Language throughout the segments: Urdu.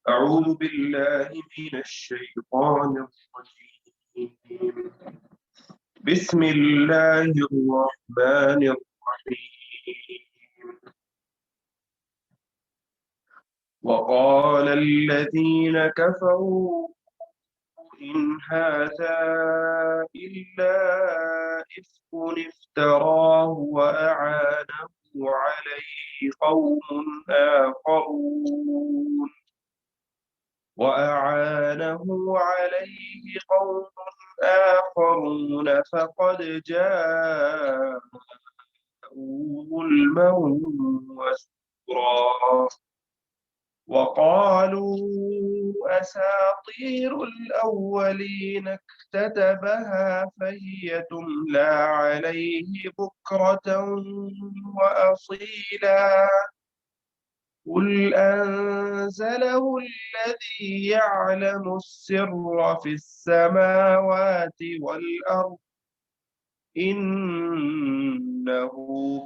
أعوذ بالله من الشيطان الرجيم. بسم الله الرحمن الرحيم. وقال الذين كفروا إن هذا إلا إفك افتراه وأعانه عليه قوم آخرون فقد جاءوا ظلما وزورا. وقالوا أساطير الأولين اكتتبها فهي تملى عليه بكرة وأصيلا. قل أنزله الذي يعلم السر في السماوات والأرض إنه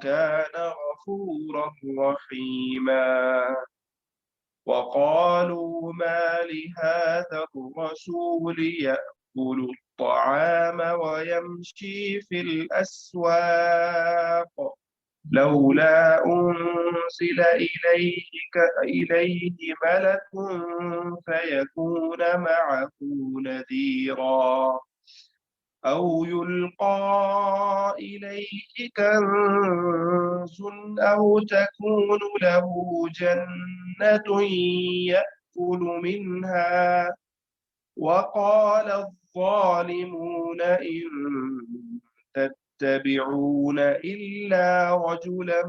كان غفورا رحيما. وقالوا ما لهذا الرسول يأكل الطعام ويمشي في الأسواق لولا أنزل إليه ملك فيكون معه نذيرا أو يلقى إليه كنز أو تكون له جنة يأكل منها. وقال الظالمون إن تتبعون إلا رجلا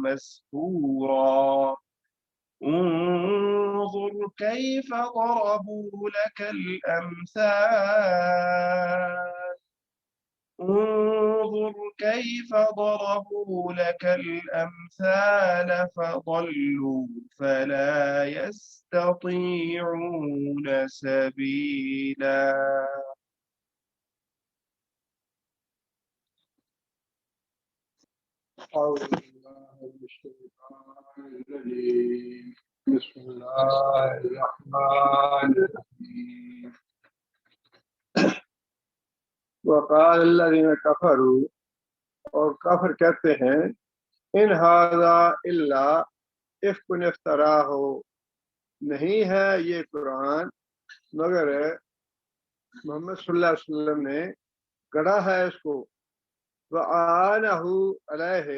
مسحورا. انظر كيف ضربوا لك الأمثال انظر كيف ضربوا لك الأمثال فضلوا فلا يستطيعون سبيلا. أعوذ بالله من الشيطان الرجيم. بسم الله الرحمن الرحيم. وقال الذين كفروا اور کافر کہتے ہیں ان ھذا الا افک افترا ہو نہیں ہے یہ قرآن مگر محمد صلی اللہ علیہ وسلم نے گڑھا ہے اس کو وَآنَهُ عَلَيْهِ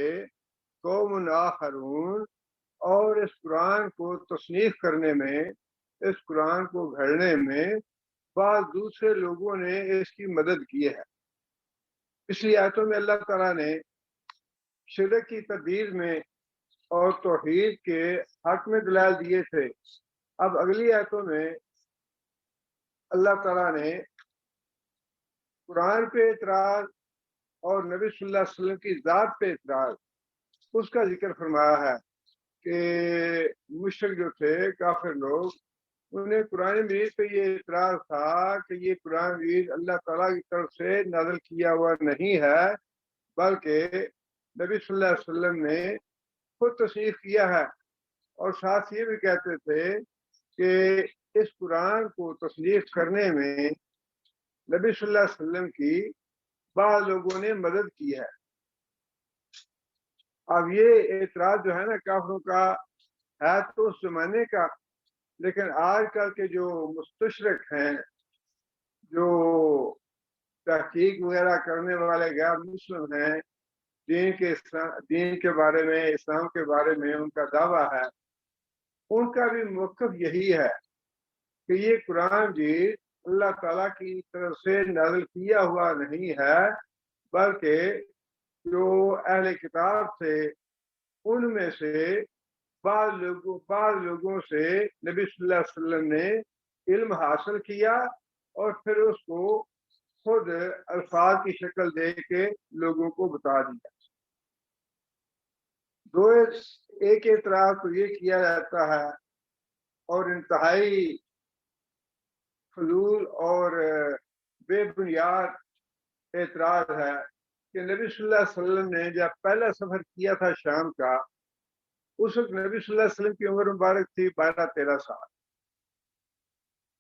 قوم آخرون اور اس قرآن کو تصنیف کرنے میں اس قرآن کو گھڑنے میں بعض دوسرے لوگوں نے اس کی مدد کی ہے۔ پچھلی آیتوں میں اللہ تعالیٰ نے شرک کی تردید میں اور توحید کے حق میں دلائل دیے تھے۔ اب اگلی آیتوں میں اللہ تعالیٰ نے قرآن پہ اعتراض اور نبی صلی اللہ علیہ وسلم کی ذات پہ اعتراض اس کا ذکر فرمایا ہے کہ مشرک جو تھے کافر لوگ انہیں قرآن مجید پہ یہ اعتراض تھا کہ یہ قرآن مجید اللہ تعالیٰ کی طرف سے نازل کیا ہوا نہیں ہے بلکہ نبی صلی اللہ علیہ وسلم نے خود تصنیف کیا ہے، اور ساتھ یہ بھی کہتے تھے کہ اس قرآن کو تصنیف کرنے میں نبی صلی اللہ علیہ وسلم کی بعض لوگوں نے مدد کی ہے۔ اب یہ اعتراض جو ہے نا کافروں کا ہے تو اس زمانے کا، لیکن آج کل کے جو مستشرق ہیں، جو تحقیق وغیرہ کرنے والے غیر مسلم ہیں، دین کے بارے میں، اسلام کے بارے میں ان کا دعویٰ ہے، ان کا بھی موقف یہی ہے کہ یہ قرآن جی اللہ تعالیٰ کی طرف سے نازل کیا ہوا نہیں ہے بلکہ جو اہل کتاب تھے ان میں سے بعض لوگوں سے نبی صلی اللہ علیہ وسلم نے علم حاصل کیا اور پھر اس کو خود الفاظ کی شکل دے کے لوگوں کو بتا دیا۔ ایک اعتراض تو یہ کیا جاتا ہے اور انتہائی فضول اور بے بنیاد اعتراض ہے کہ نبی صلی اللہ علیہ وسلم نے جب پہلا سفر کیا تھا شام کا، اس وقت نبی صلی اللہ علیہ وسلم کی عمر مبارک تھی 12-13 سال،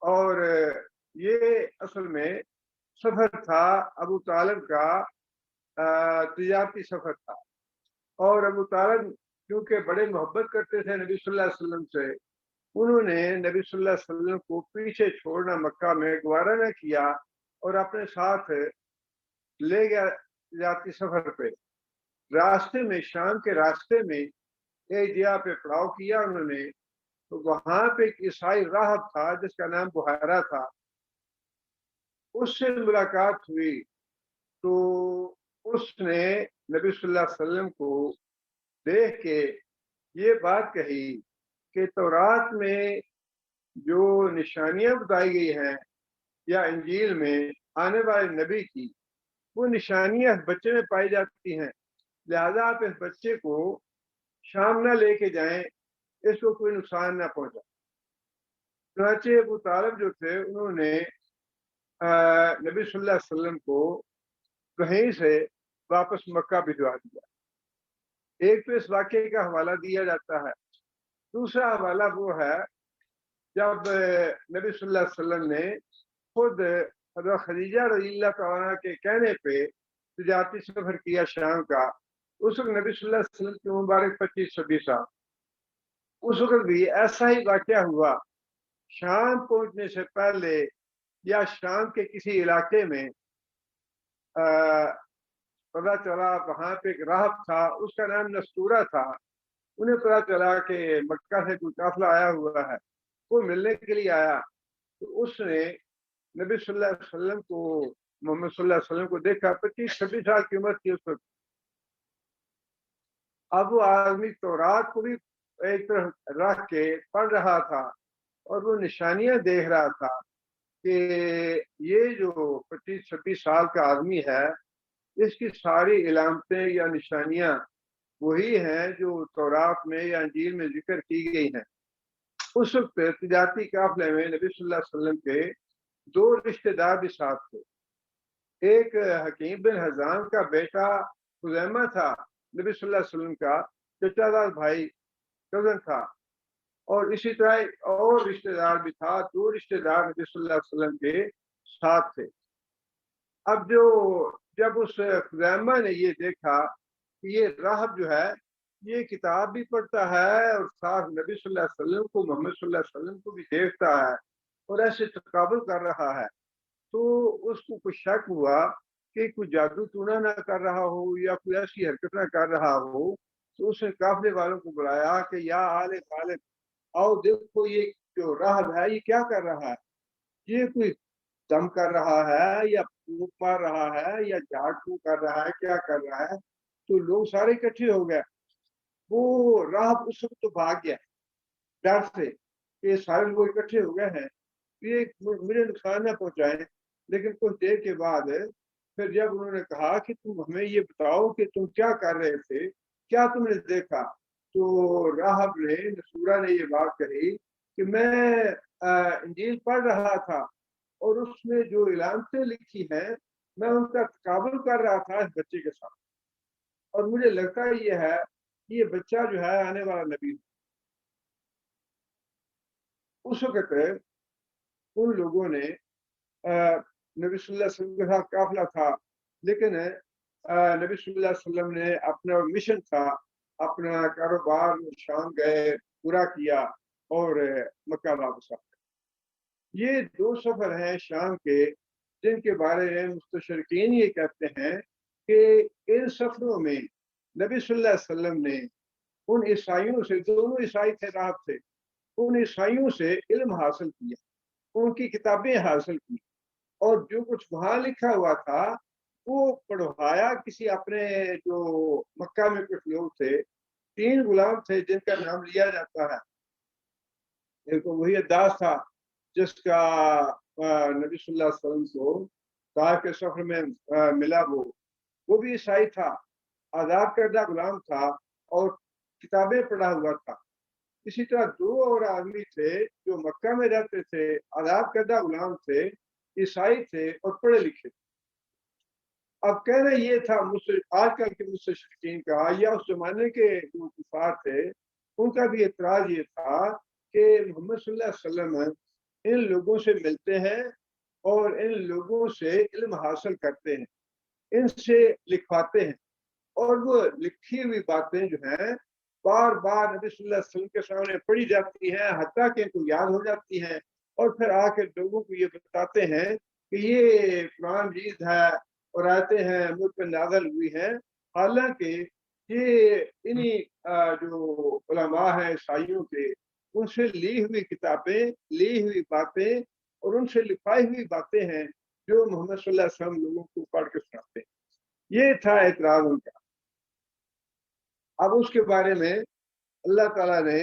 اور یہ اصل میں سفر تھا ابو طالب کا، تجارتی سفر تھا، اور ابو طالب کیونکہ بڑے محبت کرتے تھے نبی صلی اللہ علیہ وسلم سے، انہوں نے نبی صلی اللہ علیہ وسلم کو پیچھے چھوڑنا مکہ میں گوارا نہ کیا اور اپنے ساتھ لے گیا تجارتی سفر پہ۔ راستے میں، شام کے راستے میں ایک جگہ پہ پڑاؤ کیا انہوں نے، تو وہاں پہ ایک عیسائی راہب تھا جس کا نام بحیرہ تھا، اس سے ملاقات ہوئی، تو اس نے نبی صلی اللہ علیہ وسلم کو دیکھ کے یہ بات کہی کہ تورات میں جو نشانیاں بتائی گئی ہیں یا انجیل میں آنے والے نبی کی، وہ نشانیاں اس بچے میں پائی جاتی ہیں، لہذا آپ اس بچے کو شام نہ لے کے جائیں، اس کو کوئی نقصان نہ پہنچا۔ چنانچہ ابو طالب جو تھے انہوں نے نبی صلی اللہ علیہ وسلم کو کہیں سے واپس مکہ بھجوا دیا۔ ایک تو اس واقعے کا حوالہ دیا جاتا ہے، دوسرا حوالہ وہ ہے جب نبی صلی اللہ علیہ وسلم نے خود حضرت خدیجہ رضی اللہ تعالیٰ کے کہنے پہ تجارتی سفر کیا شام کا، اس وقت نبی صلی اللہ علیہ وسلم کی مبارک 25-26 سال، اس وقت بھی ایسا ہی واقعہ ہوا۔ شام پہنچنے سے پہلے یا شام کے کسی علاقے میں پتا چلا وہاں پہ ایک راہب تھا، اس کا نام نستورہ تھا، انہیں پتا چلا کہ مکہ سے کوئی قافلہ آیا ہوا ہے، وہ ملنے کے لیے آیا، تو اس نے نبی صلی اللہ علیہ وسلم کو، محمد صلی اللہ علیہ وسلم کو دیکھا، 25-26 سال کی عمر تھی اس وقت۔ اب وہ آدمی تورات کو بھی ایک طرف رکھ کے پڑھ رہا تھا اور وہ نشانیاں دیکھ رہا تھا کہ یہ جو 25-26 سال کا آدمی ہے، اس کی ساری علامتیں یا نشانیاں وہی ہیں جو تورات میں یا انجیل میں ذکر کی گئی ہیں۔ اس وقت تجارتی قافلے میں نبی صلی اللہ علیہ وسلم کے 2 رشتہ دار بھی ساتھ تھے۔ ایک حکیم بن حزام کا بیٹا خزیمہ تھا، نبی صلی اللہ علیہ وسلم کا چچا دار بھائی، کزن تھا، اور اسی طرح ایک اور رشتہ دار بھی تھا، 2 رشتہ دار نبی صلی اللہ علیہ وسلم کے ساتھ تھے۔ اب جب اس خزیمہ نے یہ دیکھا کہ یہ راہب جو ہے یہ کتاب بھی پڑھتا ہے اور ساتھ نبی صلی اللہ علیہ وسلم کو، محمد صلی اللہ علیہ وسلم کو بھی دیکھتا ہے اور ایسے تقابل کر رہا ہے، تو اس کو کچھ شک ہوا کہ کوئی جادو ٹونا نہ کر رہا ہو یا کوئی ایسی حرکت نہ کر رہا ہو، تو اس نے قافلے والوں کو بلایا کہ یا آل خالد، آؤ دیکھو یہ جو راہب ہے یہ کیا کر رہا ہے، یہ کوئی دم کر رہا ہے یا پھونک مار رہا ہے یا جھاڑ پھونک کر رہا ہے، کیا کر رہا ہے؟ تو لوگ سارے اکٹھے ہو گئے۔ وہ راہب اس وقت تو بھاگ گیا ڈر سے کہ سارے لوگ اکٹھے ہو گئے ہیں، یہ مجھے نقصان نہ پہنچائیں۔ لیکن کچھ دیر کے بعد پھر جب انہوں نے کہا کہ تم ہمیں یہ بتاؤ کہ تم کیا کر رہے تھے، کیا تم نے دیکھا، تو راہب نے، نصورہ نے یہ بات کہی کہ میں انجیل پڑھ رہا تھا اور اس میں جو علامتیں لکھی ہیں میں ان کا تقابل کر رہا تھا اس بچے کے ساتھ، اور مجھے لگتا یہ ہے کہ یہ بچہ جو ہے آنے والا نبی۔ اس وقت ان لوگوں نے نبی صلی اللہ علیہ وسلم کے ساتھ قافلہ تھا، لیکن نبی صلی اللہ علیہ وسلم نے اپنا مشن تھا، اپنا کاروبار شام گئے، پورا کیا اور مکہ واپس آ گئے۔ یہ 2 سفر ہیں شام کے جن کے بارے میں مستشرقین یہ کہتے ہیں کہ ان سفروں میں نبی صلی اللہ علیہ وسلم نے ان عیسائیوں سے، دونوں عیسائی تھے، راہب تھے، ان عیسائیوں سے علم حاصل کیا، ان کی کتابیں حاصل کی، اور جو کچھ وہاں لکھا ہوا تھا وہ پڑھوایا کسی اپنے، جو مکہ میں کچھ لوگ تھے، 3 غلام تھے جن کا نام لیا جاتا ہے۔ ایک تو وہی عداس تھا جس کا نبی صلی اللہ علیہ وسلم کو طائف کے سفر میں ملا، وہ بھی عیسائی تھا، آزاد کردہ غلام تھا اور کتابیں پڑھا ہوا تھا۔ اسی طرح 2 اور آدمی تھے جو مکہ میں رہتے تھے، آزاد کردہ غلام تھے، عیسائی تھے اور پڑھے لکھے تھے۔ اب کہنا یہ تھا آج کل کے مستشرقین کا یا اس زمانے کے جو کفار تھے ان کا بھی اعتراض یہ تھا کہ محمد صلی اللہ علیہ وسلم ان لوگوں سے ملتے ہیں اور ان لوگوں سے علم حاصل کرتے ہیں، ان سے لکھواتے ہیں، اور وہ لکھی ہوئی باتیں جو ہیں بار بار نبی صلی اللہ علیہ وسلم کے سامنے پڑھی جاتی ہیں، حتیٰ کہ ان کو یاد ہو جاتی ہیں، اور پھر آ کے لوگوں کو یہ بتاتے ہیں کہ یہ قرآن مجید ہے اور آیتیں ہیں مجھ پہ نازل ہوئی ہیں، حالانکہ یہ انہی جو علماء ہیں عیسائیوں کے، ان سے لی ہوئی کتابیں، لی ہوئی باتیں اور ان سے لکھوائی ہوئی باتیں ہیں جو محمد صلی اللہ علیہ وسلم لوگوں کو پڑھ کے سناتے ہیں۔ یہ تھا اعتراض ان کا۔ اب اس کے بارے میں اللہ تعالیٰ نے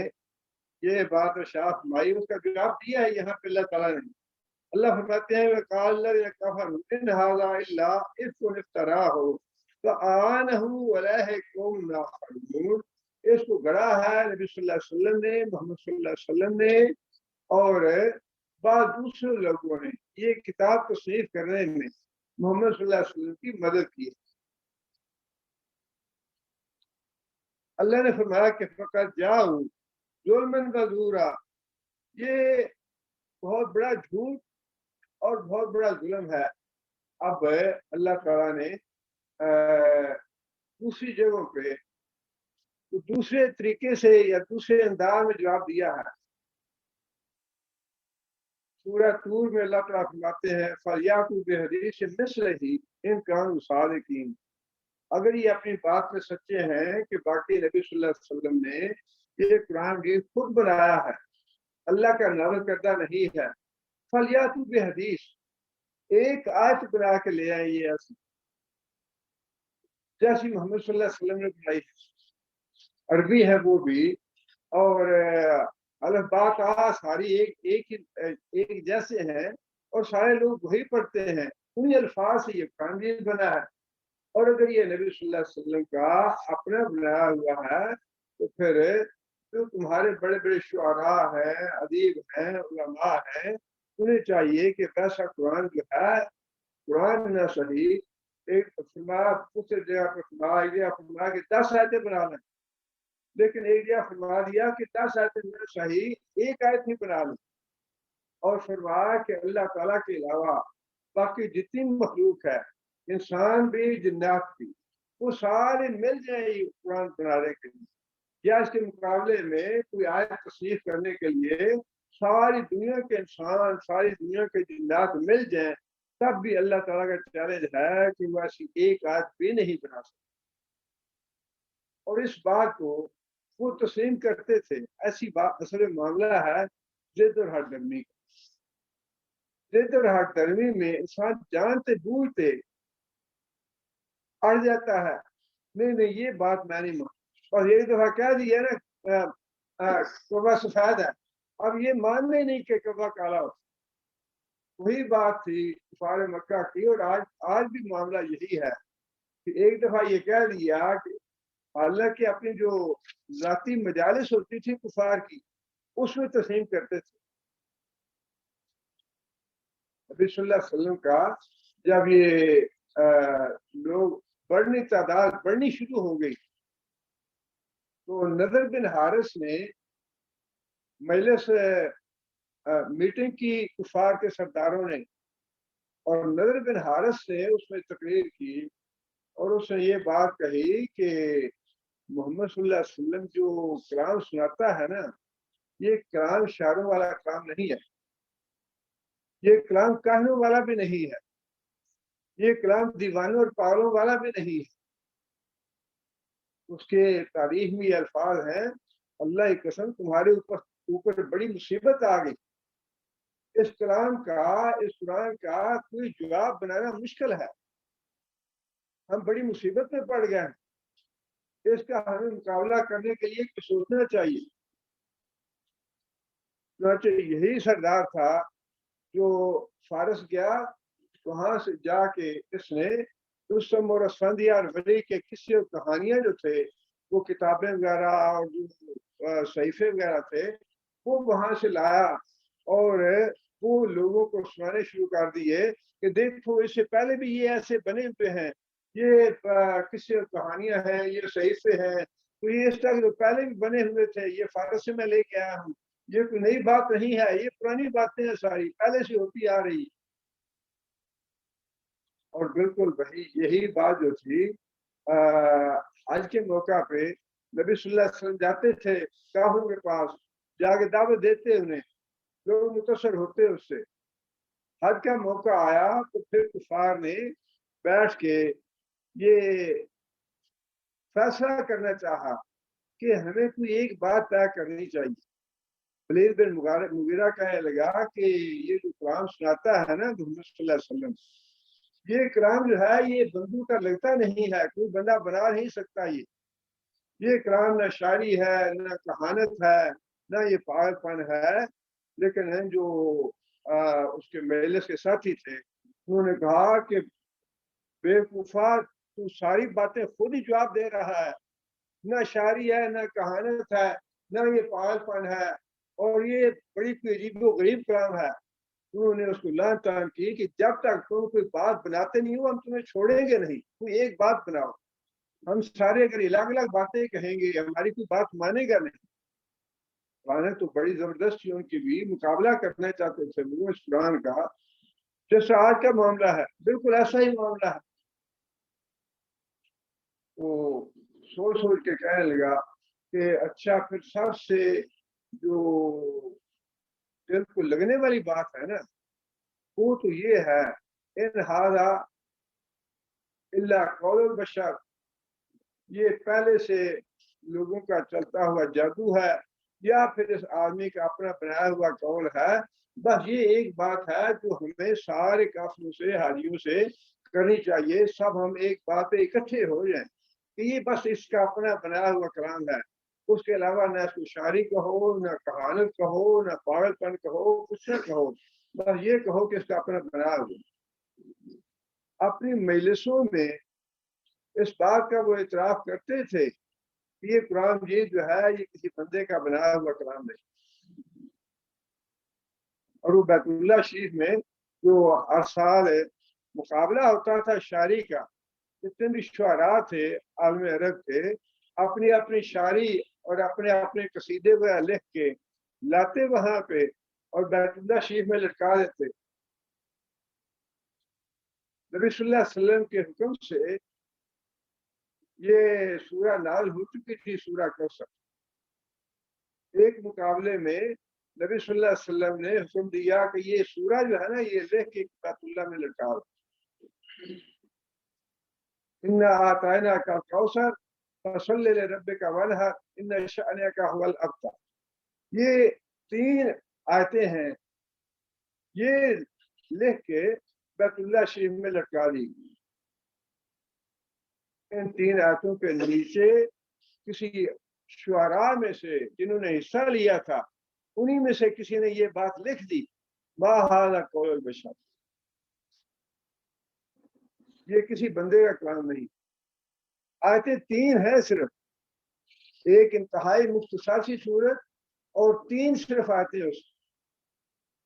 یہ بات ارشاد فرمائی، اس کا جواب دیا ہے یہاں پہ اللہ تعالیٰ نے۔ اللہ فرماتے ہیں وَقَالَ الَّذِينَ كَفَرُوا إِنْ هَٰذَا إِلَّا إِفْكٌ افْتَرَاهُ فَآمَنَهُ وَلَٰكِنْ هُمْ لَا يَعْلَمُونَ۔ اس کو گڑھا ہے نبی صلی اللہ علیہ وسلم نے، محمد صلی اللہ علیہ وسلم نے اور بعض دوسرے لوگوں نے یہ کتاب تصنیف کرنے میں محمد صلی اللہ علیہ وسلم کی مدد کی۔ اللہ نے فرمایا کہ فقط جاؤ ظلمن وزورا، یہ بہت بڑا جھوٹ اور بہت بڑا ظلم ہے۔ اب اللہ تعالیٰ نے دوسری جگہوں پہ دوسرے طریقے سے یا دوسرے انداز میں جواب دیا ہے۔ سورہ طور میں اللہ تعالیٰ فرماتے ہیں فَلْيَأْتُوا بِحَدِيثٍ مِثْلِهِ إِن كَانُوا صَادِقِينَ، اگر یہ اپنی بات میں سچے ہیں کہ باقی نبی صلی اللہ علیہ وسلم نے یہ قرآن بھی خود بنایا ہے، اللہ کا نازل کردہ نہیں ہے، فَلْيَأْتُوا بِحَدِيثٍ، ایک آیت بنا کے لے آئیں یہ ایسی جیسی محمد صلی اللہ علیہ وسلم نے بنائی ہے، عربی ہے وہ بھی، اور الف با تا ساری ایک جیسے ہیں اور سارے لوگ وہی پڑھتے ہیں، انہی الفاظ سے یہ قرآن بھی بنا ہے۔ اور اگر یہ نبی صلی اللہ علیہ وسلم کا اپنا بنایا ہوا ہے تو پھر جو تمہارے بڑے بڑے شعراء ہیں، ادیب ہیں، علماء ہیں، انہیں چاہیے کہ ویسا قرآن جو ہے، قرآن نہ صحیح ایک فرمایا دوسرے جگہ پر فرمایا ایک جگہ فرمایا کہ 10 آیتیں بنا لیں، لیکن ایک جگہ فرما دیا کہ 10 آیتیں نہ صحیح ایک آیت ہی بنا لیں، اور فرمایا کہ اللہ تعالیٰ کے علاوہ باقی جتنی مخلوق ہے، انسان بھی جنات بھی، وہ سارے مل جائیں قرآن بنانے کے لیے، یا اس کے مقابلے میں کوئی آیت تصنیف کرنے کے لیے ساری دنیا کے انسان، ساری دنیا کے جنات مل جائیں، تب بھی اللہ تعالیٰ کا چیلنج ہے کہ وہ ایسی ایک آیت بھی نہیں بنا سکتے۔ اور اس بات کو وہ تسلیم کرتے تھے۔ ایسی بات اصل معاملہ ہے ضد اور ہٹ درمی کا۔ ضد اور ہٹ درمی میں انسان جانتے بوجھتے اڑ جاتا ہے، نہیں یہ بات میں نہیں مان، اور ایک دفعہ کہہ دیا نا کعبہ سفید ہے، اب یہ ماننا ہی نہیں کہ کعبہ کالا ہو۔ وہی بات تھی کفار مکہ کی، اور آج بھی معاملہ یہی ہے کہ ایک دفعہ یہ کہہ دیا کہ حالانکہ اپنی جو ذاتی مجالس ہوتی تھی کفار کی، اس میں تسلیم کرتے تھے۔ نبی صلی اللہ علیہ وسلم کا جب یہ لوگ تعداد بڑھنی شروع ہو گئی تو نضر بن حارث نے مجلس میٹنگ کی کفار کے سرداروں نے، اور نضر بن حارث نے اس میں تقریر کی، اور اس نے یہ بات کہی کہ محمد صلی اللہ علیہ وسلم جو کلام سناتا ہے نا، یہ کلام شاعروں والا کلام نہیں ہے، یہ کلام کہانیوں والا بھی نہیں ہے، یہ کلام دیوانوں اور پاگلوں والا بھی نہیں ہے۔ اس کے تاریخ میں یہ الفاظ ہیں اللہ کی قسم تمہارے اوپر بڑی مصیبت آ گئی، اس کلام کا، اس قرآن کا کوئی جواب بنانا مشکل ہے، ہم بڑی مصیبت میں پڑ گئے ہیں، اس کا ہمیں مقابلہ کرنے کے لیے کچھ سوچنا چاہیے۔ چنانچہ یہی سردار تھا جو فارس گیا، وہاں سے جا کے اس نے رستم اور اسفندیار اور ولی کے قصے اور کہانیاں جو تھے، وہ کتابیں وغیرہ اور جو صحیفے وغیرہ تھے، وہ وہاں سے لایا اور وہ لوگوں کو سنانے شروع کر دیے کہ دیکھو اس سے پہلے بھی یہ ایسے بنے ہوئے ہیں، یہ قصے اور کہانیاں ہیں، یہ صحیفے ہیں، تو یہ اس طرح جو پہلے بھی بنے ہوئے تھے، یہ فارس سے میں لے کے آیا ہوں، یہ کوئی نئی بات نہیں ہے، یہ پرانی باتیں ہیں، ساری پہلے سے ہوتی آ رہی۔ اور بالکل وہی یہی بات جو تھی آج کے موقع پہ نبی صلی اللہ علیہ وسلم جاتے تھے کافروں کے پاس، جا کے دعوت دیتے انہیں، لوگ متاثر ہوتے اس سے۔ حج کا موقع آیا تو پھر کفار نے بیٹھ کے یہ فیصلہ کرنا چاہا کہ ہمیں کوئی ایک بات طے کرنی چاہیے۔ ولید بن مغیرہ کہنے لگا کہ یہ جو قرآن سناتا ہے نا محمد صلی اللہ علیہ وسلم، یہ کلام جو ہے یہ بندوں کا لگتا نہیں ہے، کوئی بندہ بنا نہیں سکتا۔ یہ کلام نہ شاعری ہے، نہ کہانت ہے، نہ یہ پاگل پن ہے۔ لیکن جو اس کے مجلس کے ساتھی تھے انہوں نے کہا کہ بیوقوفا، تو ساری باتیں خود ہی جواب دے رہا ہے، نہ شاعری ہے، نہ کہانت ہے، نہ یہ پاگل پن ہے، اور یہ بڑی کوئی عجیب و غریب کلام ہے۔ انہوں نے اس کو لان تان کی کہ جب تک تم کوئی بات بناتے نہیں ہو ہم تمہیں چھوڑیں گے نہیں، کوئی ایک بات بناؤ۔ ہم سارے اگر الگ الگ باتیں کہیں گے ہماری کوئی بات مانے گا نہیں۔ قرآن تو بڑی زبردست تھی ان کی بھی، مقابلہ کرنا چاہتے تھے وہ اس قرآن کا، جیسا آج کا معاملہ ہے بالکل ایسا ہی معاملہ ہے۔ وہ سوچ سوچ کے کہنے لگا کہ اچھا پھر سب سے جو دل کو لگنے والی بات ہے نا وہ تو یہ ہے، ان ھذا الا قول البشر، یہ پہلے سے لوگوں کا چلتا ہوا جادو ہے، یا پھر اس آدمی کا اپنا بنایا ہوا قول ہے۔ بس یہ ایک بات ہے جو ہمیں سارے کافروں سے حاجیوں سے کرنی چاہیے، سب ہم ایک بات پہ اکٹھے ہو جائیں کہ یہ بس اس کا اپنا بنایا ہوا کلام ہے، اس کے علاوہ نہ اس کو شاعری کہو، نہ کہانت کہو، نہ پاگل پن کہو، کچھ نہ کہو، بس یہ کہو کہ اس کا اپنا بنایا ہوا۔ اپنی مجلسوں میں اس بات کا وہ اعتراف کرتے تھے کہ یہ قرآن مجید جو ہے یہ کسی بندے کا بنایا ہوا کلام نہیں۔ اور وہ بیت اللہ شریف میں جو ہر سال مقابلہ ہوتا تھا شاعری کا، جتنے بھی شعراء تھے عالم عرب کے، اپنی اپنی شاعری اور اپنے اپنے قصیدے وغیرہ لکھ کے لاتے وہاں پہ اور بیت اللہ شریف میں لٹکا دیتے۔ نبی صلی اللہ علیہ وسلم کے حکم سے یہ سورہ نازل ہو چکی تھی، سورہ کوثر۔ ایک مقابلے میں نبی صلی اللہ علیہ وسلم نے حکم دیا کہ یہ سورہ جو ہے نا یہ لکھ کے بیت اللہ میں لٹکا دو۔ انا اعطیناک الکوثر فصلی لربک وانحر ان شانک هو الابتر۔ یہ 3 آیتیں ہیں، یہ لکھ کے بیت اللہ شریف میں لٹکا دی۔ ان 3 آیتوں کے نیچے کسی شعراء میں سے جنہوں نے حصہ لیا تھا انہی میں سے کسی نے یہ بات لکھ دی، ما ھذا قول البشر، یہ کسی بندے کا کلام نہیں۔ آیتیں 3 ہیں صرف، ایک انتہائی مختصر سی صورت اور 3 صرف آیتیں اس،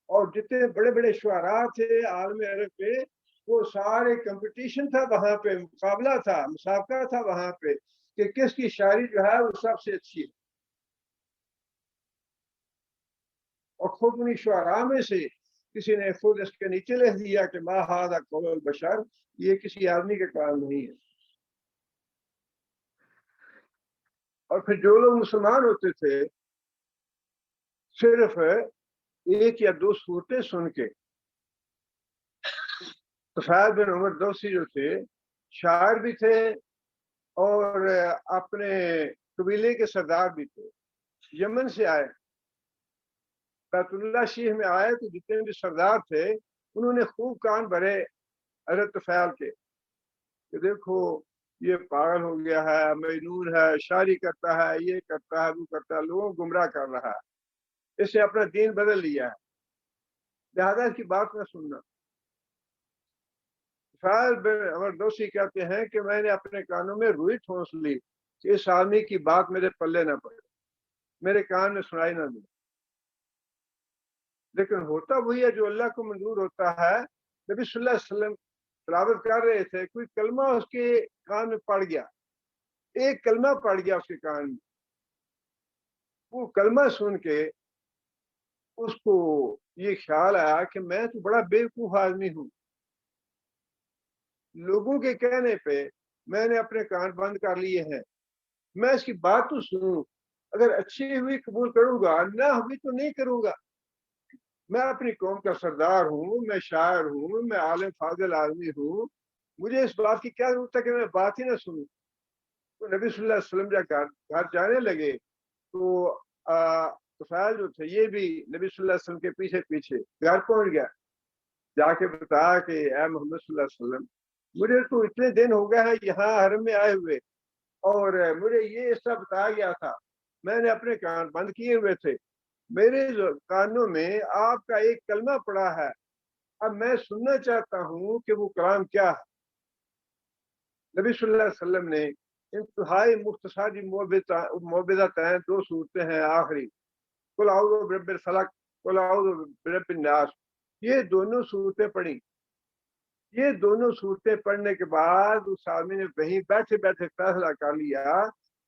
اور جتنے بڑے بڑے شعراء تھے عالم عرب پہ وہ سارے کمپٹیشن تھا وہاں پہ، مقابلہ تھا، مسابقہ تھا وہاں پہ کہ کس کی شاعری جو ہے وہ سب سے اچھی ہے۔ اور خود انہیں شعراء میں سے کسی نے خود اس کے نیچے لکھ دیا کہ ما ھذا قول البشر، یہ کسی آدمی کا کلام نہیں ہے۔ اور پھر جو لوگ مسلمان ہوتے تھے صرف 1 یا 2 صورتیں سن کے، طفیل بن عمر دوسی جو تھے شاعر بھی تھے اور اپنے قبیلے کے سردار بھی تھے، یمن سے آئے، بیت اللہ شریف میں آئے تو جتنے بھی سردار تھے انہوں نے خوب کان بھرے حضرت طفیل کے کہ دیکھو یہ پاگل ہو گیا ہے، مجنون ہے، شاعری کرتا ہے، یہ کرتا ہے، وہ کرتا ہے، لوگوں کو گمراہ کر رہا ہے، اس نے اپنا دین بدل لیا ہے، لہذا اس کی بات نہ سننا۔ طفیل بن عمر دوسی کہتے ہیں کہ میں نے اپنے کانوں میں روئی ٹھونس لی کہ اس آدمی کی بات میرے پلے نہ پڑے، میرے کان میں سنائی نہ دے۔ لیکن ہوتا وہی ہے جو اللہ کو منظور ہوتا ہے۔ نبی صلی اللہ علیہ وسلم تلاوت کر رہے تھے، کوئی کلمہ اس کے کان میں پڑ گیا، ایک کلمہ پڑ گیا اس کے کان میں، وہ کلمہ سن کے اس کو یہ خیال آیا کہ میں تو بڑا بیوقوف آدمی ہوں، لوگوں کے کہنے پہ میں نے اپنے کان بند کر لیے ہیں، میں اس کی بات تو سنوں، اگر اچھی ہوئی قبول کروں گا، نہ ہوئی تو نہیں کروں گا۔ میں اپنی قوم کا سردار ہوں، میں شاعر ہوں، میں عالم فاضل آدمی ہوں، مجھے اس بات کی کیا ضرورت ہے کہ میں بات ہی نہ سنوں۔ تو نبی صلی اللہ علیہ وسلم جب گھر جانے لگے تو طفیل جو تھے یہ بھی نبی صلی اللہ علیہ وسلم کے پیچھے پیچھے گھر پہنچ گیا، جا کے بتایا کہ اے محمد صلی اللہ علیہ وسلم، مجھے تو اتنے دن ہو گئے ہیں یہاں حرم میں آئے ہوئے، اور مجھے یہ اس طرح بتایا گیا تھا، میں نے اپنے کان بند کیے ہوئے تھے، میرے کانوں میں آپ کا ایک کلمہ پڑا ہے، اب میں سننا چاہتا ہوں کہ وہ کلام کیا ہے۔ نبی صلی اللہ علیہ وسلم نے انتہائی مختصر معوذتین، دو صورتیں ہیں آخری، قل اعوذ برب الفلق، قل اعوذ برب الناس، یہ دونوں صورتیں پڑھی۔ یہ دونوں صورتیں پڑھنے کے بعد اس آدمی نے وہیں بیٹھے بیٹھے فیصلہ کر لیا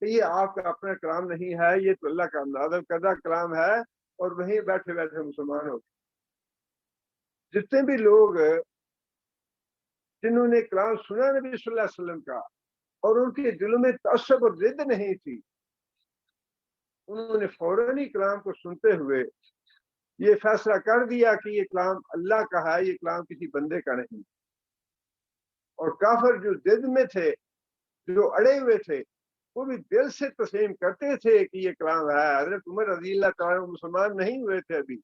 کہ یہ آپ کا اپنا کلام نہیں ہے، یہ تو اللہ کا نازل کردہ کلام ہے، اور وہیں بیٹھے بیٹھے مسلمان ہو گئے۔ جتنے بھی لوگ جنہوں نے کلام سنا نبی صلی اللہ علیہ وسلم کا اور ان کے دلوں میں تعصب اور ضد نہیں تھی، انہوں نے فوراً ہی کلام کو سنتے ہوئے یہ فیصلہ کر دیا کہ یہ کلام اللہ کا ہے، یہ کلام کسی بندے کا نہیں۔ اور کافر جو ضد میں تھے، جو اڑے ہوئے تھے، وہ بھی دل سے تسلیم کرتے تھے کہ یہ کلام ہے۔ حضرت عمر رضی اللہ تعالیٰ مسلمان نہیں ہوئے تھے، ابھی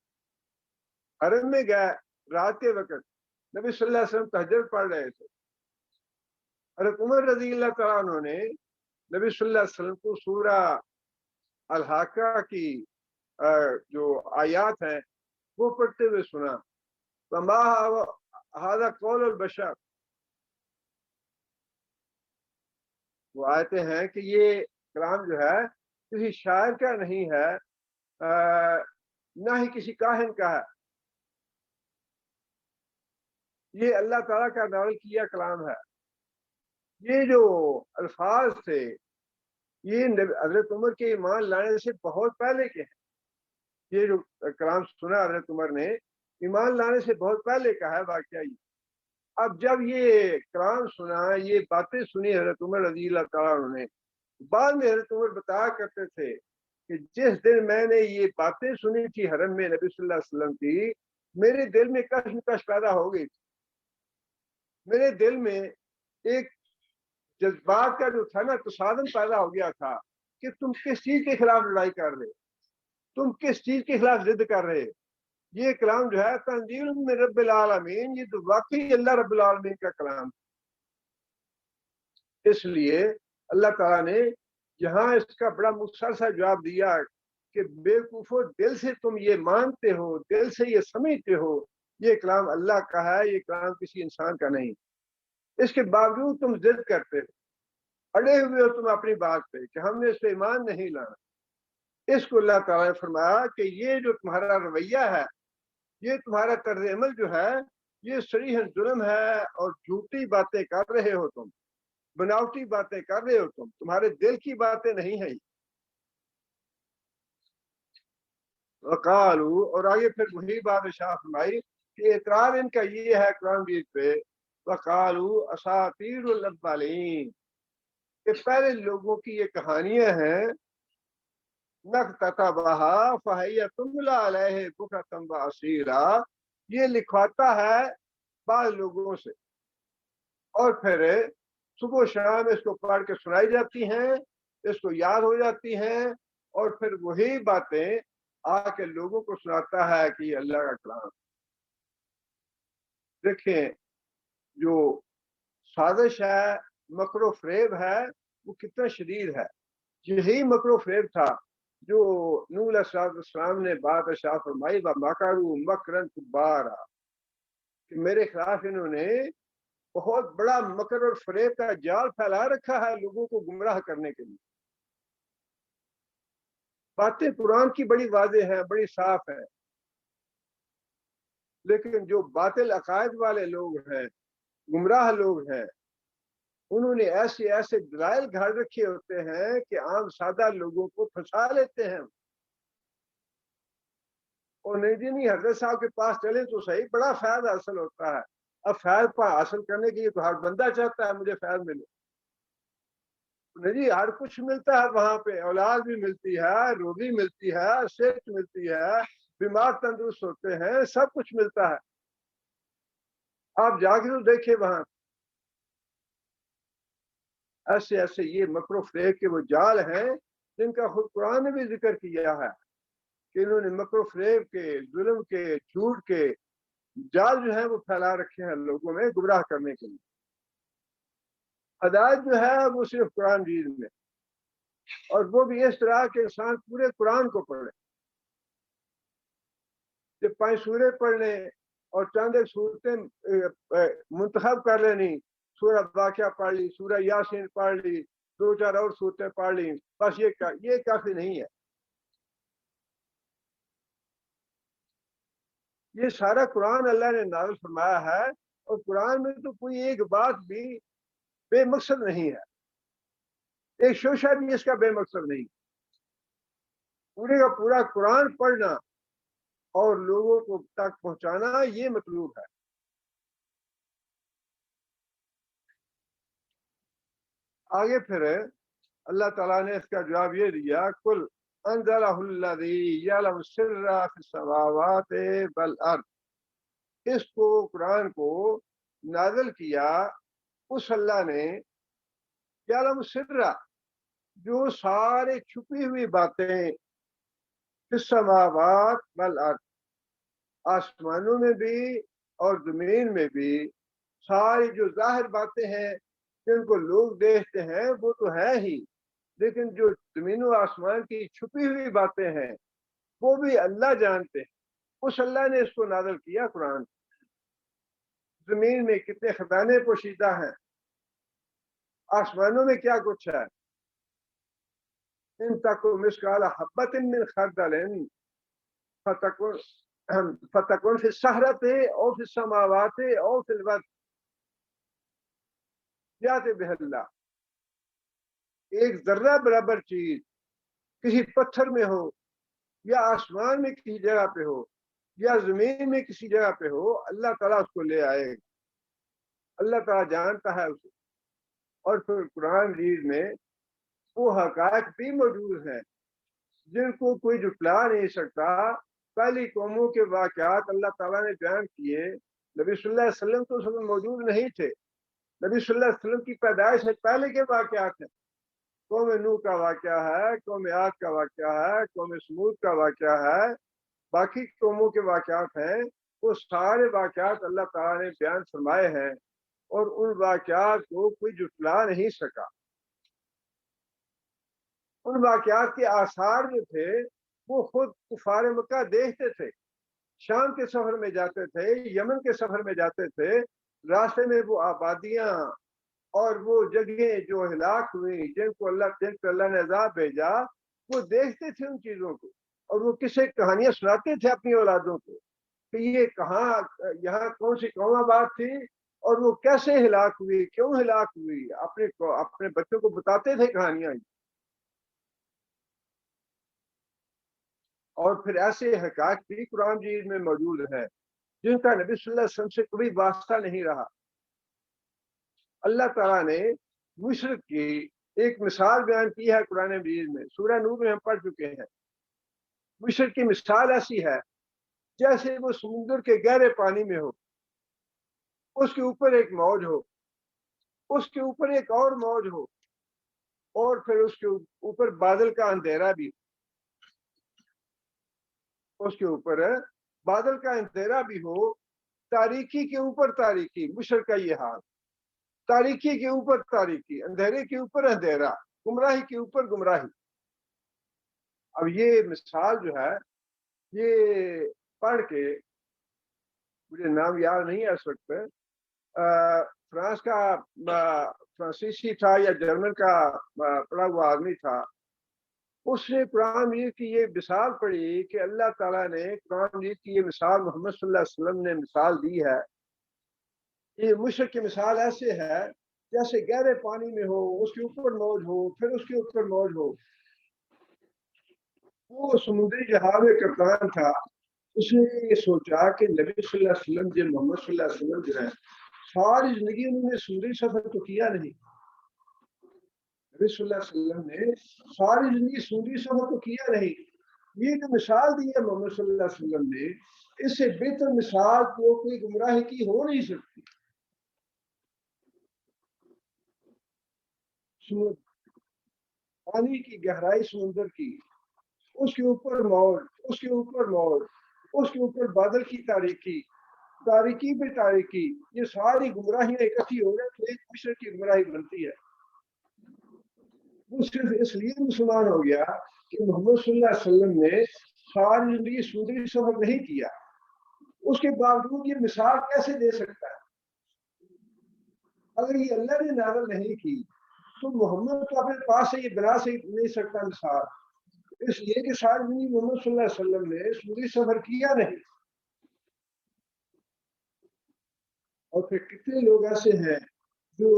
حرم میں گئے، رات کے وقت نبی صلی اللہ علیہ وسلم تہجد پڑھ رہے تھے، حضرت عمر رضی اللہ تعالیٰ عنہ نے نبی صلی اللہ علیہ وسلم کو سورہ الحاقہ کی جو آیات ہیں وہ پڑھتے ہوئے سنا، وما ھذا قول البشر، وہ آیتیں ہیں کہ یہ کلام جو ہے کسی شاعر کا نہیں ہے، نہ ہی کسی کاہن کا ہے، یہ اللہ تعالیٰ کا نازل کیا کلام ہے۔ یہ جو الفاظ تھے یہ حضرت عمر کے ایمان لانے سے بہت پہلے کے ہیں، یہ جو کلام سنا حضرت عمر نے ایمان لانے سے بہت پہلے کا ہے واقعہ۔ یہ اب جب یہ کلام سنا، یہ باتیں سنی حضرت عمر رضی اللہ تعالیٰ عنہ نے، بعد میں حضرت عمر بتایا کرتے تھے کہ جس دن میں نے یہ باتیں سنی تھی حرم میں نبی صلی اللہ علیہ وسلم کی، میرے دل میں کشمکش پیدا ہو گئی تھی، میرے دل میں ایک جذبات کا جو تھا نا تصادم پیدا ہو گیا تھا کہ تم کس چیز کے خلاف لڑائی کر رہے، تم کس چیز کے خلاف ضد کر رہے۔ یہ کلام جو ہے تنزیل من رب العالمین، یہ تو واقعی اللہ رب العالمین کا کلام، اس لیے اللہ تعالیٰ نے یہاں اس کا بڑا مختصر سا جواب دیا کہ بے وقوفو، دل سے تم یہ مانتے ہو، دل سے یہ سمجھتے ہو یہ کلام اللہ کا ہے، یہ کلام کسی انسان کا نہیں، اس کے باوجود تم ضد کرتے ہو، اڑے ہوئے ہو تم اپنی بات پہ کہ ہم نے اس پہ ایمان نہیں لانا۔ اس کو اللہ تعالیٰ نے فرمایا کہ یہ جو تمہارا رویہ ہے، یہ تمہارا طرز عمل جو ہے، یہ صریحاً ظلم ہے، اور جھوٹی باتیں کر رہے ہو تم، بناوٹی باتیں کر رہے ہو تم، تمہارے دل کی باتیں نہیں ہیں۔ وقالو، اور آگے پھر وہی بات ارشاد فرمائی کہ اعتراض ان کا یہ ہے قرآن مجید پہ، وقالو اساطیر الاولین، کہ پہلے لوگوں کی یہ کہانیاں ہیں، نکتتبھا فہی تملی علیہ بکرۃ واصیلا، یہ لکھواتا ہے بعض لوگوں سے، اور پھر صبح و شام اس کو پڑھ کے سنائی جاتی ہیں، اس کو یاد ہو جاتی ہیں، اور پھر وہی باتیں آ کے لوگوں کو سناتا ہے کہ یہ اللہ کا کلام۔ دیکھیں جو سازش ہے، مکر و فریب ہے، وہ کتنا شدید ہے۔ یہی مکر و فریب تھا جو نوح علیہ السلام نے بات ارشاد فرمائی، وَمَكَرُوا مَكْرًا كُبَّارًا، کہ میرے خلاف انہوں نے بہت بڑا مکر اور فریب کا جال پھیلا رکھا ہے لوگوں کو گمراہ کرنے کے لیے۔ باتیں قرآن کی بڑی واضح ہیں، بڑی صاف ہیں، لیکن جو باطل عقائد والے لوگ ہیں، گمراہ لوگ ہیں، انہوں نے ایسے ایسے دلائل گھڑ رکھے ہوتے ہیں کہ عام سادہ لوگوں کو پھنسا لیتے ہیں۔ اور نہیں جی نہیں حضرت صاحب کے پاس چلیں تو صحیح، بڑا فیض حاصل ہوتا ہے۔ اب فیض حاصل کرنے کے لیے تو ہر بندہ چاہتا ہے مجھے فیض ملے، نہیں جی ہر کچھ ملتا ہے وہاں پہ، اولاد بھی ملتی ہے، روزی ملتی ہے، صحت ملتی ہے، بیمار تندرست ہوتے ہیں، سب کچھ ملتا ہے۔ آپ جا کے تو دیکھیے وہاں ایسے ایسے یہ مکر و فریب کے وہ جال ہیں جن کا خود قرآن نے بھی ذکر کیا ہے کہ انہوں نے مکر و فریب کے، ظلم کے، جھوٹ کے جال جو ہے وہ پھیلا رکھے ہیں لوگوں میں گمراہ کرنے کے لیے۔ ہدایت جو ہے وہ صرف قرآن مجید میں، اور وہ بھی اس طرح کہ انسان پورے قرآن کو پڑھے، جب 5 سورے پڑھ لیں اور چند ایک صورتیں منتخب کر لینی، سورہ واقعہ پڑھ لی، سورہ یاسین پڑھ لی، 2 4 اور صورتیں پڑھ لی، بس یہ کافی نہیں ہے۔ یہ سارا قرآن اللہ نے نازل فرمایا ہے، اور قرآن میں تو کوئی ایک بات بھی بے مقصد نہیں ہے، ایک شوشہ بھی اس کا بے مقصد نہیں۔ پورے کا پورا قرآن پڑھنا اور لوگوں کو تک پہنچانا یہ مطلوب ہے۔ آگے پھر اللہ تعالیٰ نے اس کا جواب یہ دیا، کل انزلہ الذی یعلم السر فی السماوات والارض، اس کو قرآن کو نازل کیا اس اللہ نے، یعلم السر، جو سارے چھپی ہوئی باتیں، فی السماوات والارض، آسمانوں میں بھی اور زمین میں بھی، ساری جو ظاہر باتیں ہیں جن کو لوگ دیکھتے ہیں وہ تو ہے ہی، لیکن جو زمین و آسمان کی چھپی ہوئی باتیں ہیں وہ بھی اللہ جانتے ہیں۔ اس اللہ نے اس کو نازل کیا قرآن۔ زمین میں کتنے خزانے پوشیدہ ہیں، آسمانوں میں کیا کچھ ہے، ان تک مثقال حبۃ من خردل فتکن فی الصخرۃ او فی السماوات او فی الارض یات بہ اللہ، ایک ذرہ برابر چیز کسی پتھر میں ہو، یا آسمان میں کسی جگہ پہ ہو، یا زمین میں کسی جگہ پہ ہو، اللہ تعالیٰ اس کو لے آئے گا، اللہ تعالیٰ جانتا ہے اسے۔ اور پھر قرآن مجید میں وہ حقائق بھی موجود ہیں جن کو کوئی جھٹلا نہیں سکتا۔ پہلی قوموں کے واقعات اللہ تعالیٰ نے بیان کیے، نبی صلی اللہ علیہ وسلم تو اس وقت موجود نہیں تھے، نبی صلی اللہ علیہ وسلم کی پیدائش سے پہلے کے واقعات ہیں۔ قوم نوح کا واقعہ ہے، قوم عاد کا واقعہ ہے، قوم سمود کا واقعہ ہے، باقی قوموں کے واقعات ہیں، وہ سارے واقعات اللہ تعالیٰ نے بیان فرمائے ہیں، اور ان واقعات کو کوئی جھٹلا نہیں سکا۔ ان واقعات کے آثار جو تھے وہ خود کفار مکہ دیکھتے تھے، شام کے سفر میں جاتے تھے، یمن کے سفر میں جاتے تھے، راستے میں وہ آبادیاں اور وہ جگہیں جو ہلاک ہوئی، جن کو اللہ نے عذاب بھیجا، وہ دیکھتے تھے ان چیزوں کو، اور وہ کسے کہانیاں سناتے تھے اپنی اولادوں کو کہ یہ کہاں، یہاں کون سی قوم آباد تھی، اور وہ کیسے ہلاک ہوئی، کیوں ہلاک ہوئی، اپنے بچوں کو بتاتے تھے کہانیاں۔ اور پھر ایسے حقائق بھی قرآن مجید میں موجود ہے جن کا نبی صلی اللہ علیہ وسلم سے کبھی واسطہ نہیں رہا۔ اللہ تعالیٰ نے مشرق کی ایک مثال بیان کی ہے قرآن مجید میں، سورہ نور میں ہم پڑھ چکے ہیں۔ مشرق کی مثال ایسی ہے جیسے وہ سمندر کے گہرے پانی میں ہو، اس کے اوپر ایک موج ہو، اس کے اوپر ایک اور موج ہو، اور پھر اس کے اوپر بادل کا اندھیرا بھی، اس کے اوپر بادل کا اندھیرا بھی ہو، تاریکی کے اوپر تاریکی، مشرق کا یہ حال، تاریکی کے اوپر تاریکی، اندھیرے کے اوپر اندھیرا، گمراہی کے اوپر گمراہی۔ اب یہ مثال جو ہے، یہ پڑھ کے مجھے نام یاد نہیں ہے اس وقت، فرانس کا فرانسیسی تھا یا جرمن کا پڑھا ہوا آدمی تھا، اس نے قرآن مجید کی یہ مثال پڑھی کہ اللہ تعالیٰ نے قرآن مجید کی یہ مثال محمد صلی اللہ علیہ وسلم نے مثال دی ہے۔ یہ مشرق کی مثال ایسے ہے جیسے گہرے پانی میں ہو، اس کے اوپر موج ہو، پھر اس کے اوپر موج ہو۔ وہ سمندری جہاز میں کپتان تھا، اس نے یہ سوچا کہ نبی صلی اللہ علیہ وسلم جو محمد صلی اللہ علیہ وسلم جو ہے ساری زندگی انہوں نے سمندری سفر تو کیا نہیں. نبی صلی اللہ علیہ وسلم نے ساری زندگی سمندری سفر تو کیا نہیں. یہ جو مثال دی ہے محمد صلی اللہ علیہ وسلم نے، اس سے بہتر مثال تو کوئی گمراہی کی ہو نہیں سکتی. پانی کی گہرائی سمندر کی، اس کے اوپر موج، اس کے اوپر موج، اس کے اوپر بادل کی تاریکی، تاریکی پہ تاریکی، یہ ساری گمراہیاں اکٹھی ہو گئے تو ایک مشرق کی گمراہی بنتی ہے. وہ صرف اس لیے مسلمان ہو گیا کہ محمد صلی اللہ علیہ وسلم نے ساری زندگی سمندری سفر نہیں کیا. اس کے باوجود یہ مثال کیسے دے سکتا ہے؟ اگر یہ اللہ نے نازل نہیں کی تو محمد تو اپنے پاس سے یہ بنا سے نہیں سکتا مثال، اس لیے کہ ساری زندگی محمد صلی اللہ علیہ وسلم نے سمندری سفر کیا نہیں. اور پھر کتنے لوگ ایسے ہیں جو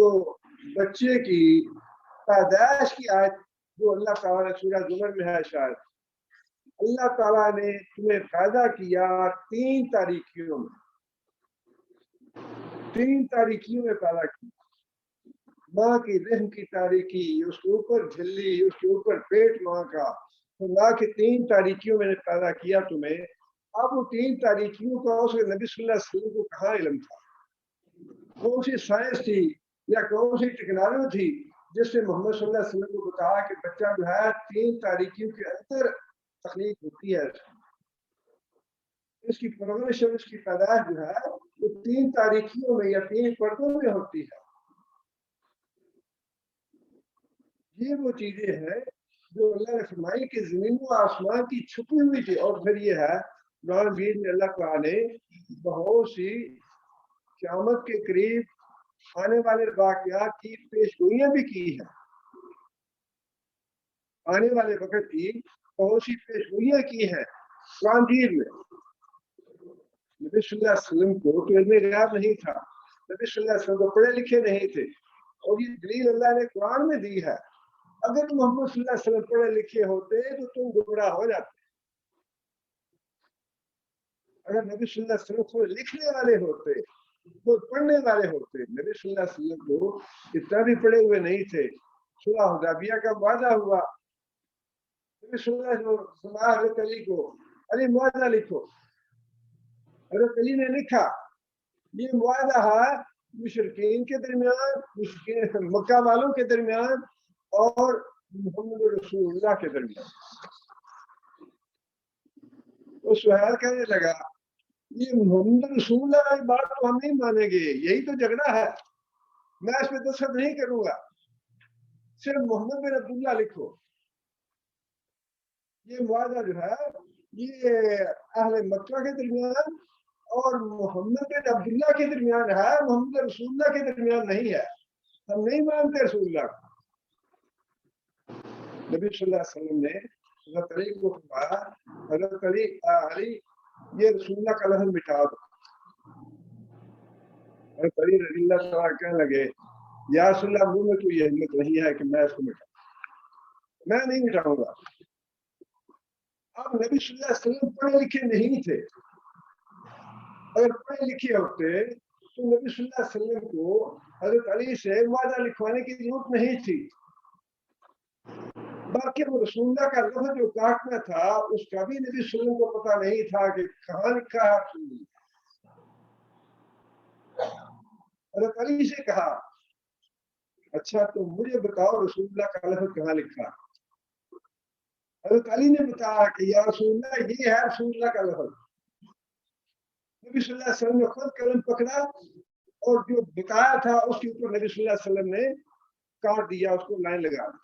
بچے کی پیدائش کی آیت جو اللہ تعالیٰ نے سورہ زمر میں ہے، شاید اللہ تعالیٰ نے تمہیں پیدا کیا 3 تاریکیوں میں، 3 تاریکیوں میں پیدا کیا. ماں کی رحم کی تاریکی، اس کے اوپر جھلی، اس کے اوپر پیٹ ماں کا، ماں کی 3 تاریکیوں میں نے پیدا کیا تمہیں. اب وہ 3 تاریکیوں کا اس نبی صلی اللہ علیہ وسلم کو کہاں علم تھا؟ کون سی سائنس تھی یا کون سی ٹیکنالوجی تھی جس نے محمد صلی اللہ علیہ وسلم کو بتایا کہ بچہ جو ہے 3 تاریکیوں کے اندر تخلیق ہوتی ہے، اس کی پرورش اور اس کی پیدائش جو ہے وہ 3 تاریکیوں میں یا 3 پردوں میں ہوتی ہے. یہ وہ چیزیں ہیں جو اللہ نے فرمائی کہ زمین و آسمان کی چھپی ہوئی تھی. اور پھر یہ ہے قرآن مجید میں اللہ تعالیٰ نے بہت سی قیامت کے قریب آنے والے واقعات کی پیشگوئیاں بھی کی ہیں. آنے والے وقت کی بہت سی پیشگوئیاں کی ہیں قرآن مجید میں. نبی صلی اللہ علیہ وسلم کو تو علم غیب نہیں تھا، نبی صلی اللہ علیہ وسلم کو پڑھے لکھے نہیں تھے، اور یہ دلیل اللہ نے قرآن میں دی ہے. اگر محمد صلی اللہ علیہ وسلم پڑھے لکھے ہوتے تو تم گمراہ ہو جاتے. اگر نبی صلی اللہ علیہ وسلم کو لکھنے والے ہوتے، وہ پڑھنے والے ہوتے. نبی صلی اللہ علیہ وسلم کو اتنا بھی پڑھے ہوئے نہیں تھے. صلح حدیبیہ کا وعدہ ہوا، نبی صلی اللہ علیہ وسلم حضرت علی کو، علی معاہدہ لکھو. حضرت علی نے لکھا. یہ معاہدہ ہے مشرکین کے درمیان، مشرکین مکہ والوں کے درمیان اور محمد رسول اللہ کے درمیان. تو سہیل کہنے لگا یہ محمد رسول اللہ کی بات تو ہم نہیں مانیں گے، یہی تو جھگڑا ہے، میں اس پہ دستخط نہیں کروں گا، صرف محمد بن عبداللہ لکھو. یہ معاہدہ جو ہے یہ اہل مکہ کے درمیان اور محمد بن عبداللہ کے درمیان ہے، محمد رسول اللہ کے درمیان نہیں ہے. ہم نہیں مانتے رسول اللہ کو. نبی صلی اللہ علیہ وسلم نے حضرت علی کو فرمایا، حضرت علی یہ رسول اللہ کا لفظ مٹا دو. حضرت علی رضی اللہ تعالیٰ کہنے لگے یا رسول اللہ منہ میں تو یہ ہمت نہیں ہے کہ میں اس کو مٹاؤں، میں نہیں مٹاؤں گا. اب نبی صلی اللہ علیہ وسلم پڑھے لکھے نہیں تھے. اگر پڑھے لکھے ہوتے تو نبی صلی اللہ علیہ وسلم کو حضرت علی سے معاہدہ لکھوانے کی ضرورت نہیں تھی. باقی وہ رسول اللہ کا لفظ جو کاٹنا تھا اس کا بھی نبی صلی اللہ علیہ وسلم کو پتہ نہیں تھا کہ کہاں لکھا ہے رسول اللہ. حضرت علی سے کہا اچھا تو مجھے بتاؤ رسول اللہ کا لفظ کہاں لکھا. حضرت علی نے بتایا کہ یا رسول اللہ یہ ہے رسول اللہ کا لفظ. نبی صلی اللہ علیہ وسلم نے خود قلم پکڑا اور جو بتایا تھا اس کے اوپر نبی صلی اللہ علیہ وسلم نے کاٹ دیا، اس کو لائن لگا دی.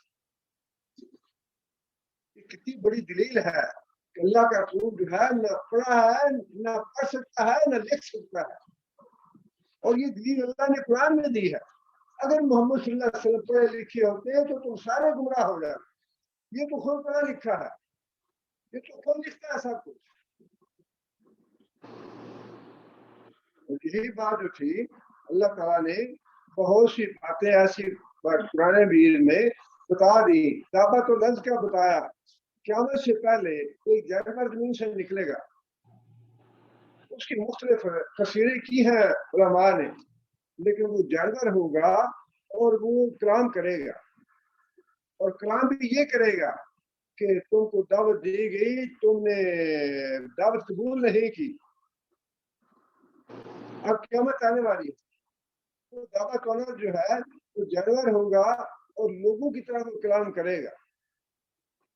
یہ کتنی بڑی دلیل ہے کہ اللہ کا رسول جو ہے نہ پڑھا ہے، نہ پڑھ سکتا ہے، نہ لکھ سکتا ہے. اور یہ دلیل اللہ نے قرآن میں دی ہے. اگر محمد صلی اللہ علیہ وسلم پڑھے لکھے ہوتے تو تم سارے گمراہ ہو جاتے. یہ تو خود پڑھا لکھا ہے، یہ تو خود لکھتا ہے سب کچھ. یہی بات جو تھی اللہ تعالیٰ نے بہت سی باتیں ایسی قرآن مجید میں بتا دی. دعوت و لفظ کا بتایا، قیامت سے پہلے کوئی جانور زمین سے نکلے گا، اس کی مختلف تفسیریں کی ہیں علماء نے، لیکن وہ جانور ہوگا اور وہ کلام کرے گا، اور کلام بھی یہ کرے گا کہ تم کو دعوت دی گئی، تم نے دعوت قبول نہیں کی، اب قیامت آنے والی ہے، تو دعوت کونر جو ہے وہ جانور ہوگا اور لوگوں کی طرح وہ کلام کرے گا۔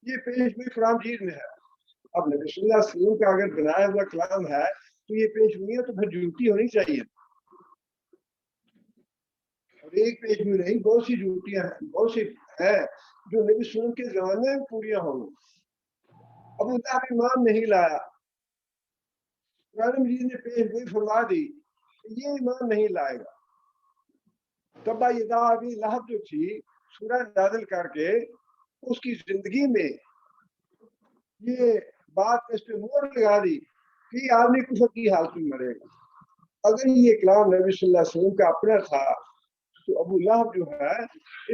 یہ پیش گوئی قرآن مجید میں ہے۔ اب نبی صلی اللہ علیہ وسلم کا اگر بنایا ہوا کلام ہے تو یہ پیش گوئی ہے تو پھر جھوٹی ہونی چاہیے، اور ایک پیش گوئی نہیں، بہت سی جھوٹیاں ہیں، بہت سی ہیں جو نبی صلی اللہ علیہ وسلم کے زمانے میں پوریاں ہوں گی۔ اب اللہ بھی ایمان نہیں لایا، قرآن مجید نے پیش گوئی فرما دی کہ یہ ایمان نہیں لائے گا۔ تبا یدا ابی لہب جو تھی سورہ نازل کر کے اس کی زندگی میں یہ بات اس پہ مہر لگا دی کہ یہ آدمی کفر کی حالت میں مرے گا۔ اگر یہ کلام نبی صلی اللہ علیہ وسلم کا اپنا تھا تو ابو لہب جو ہے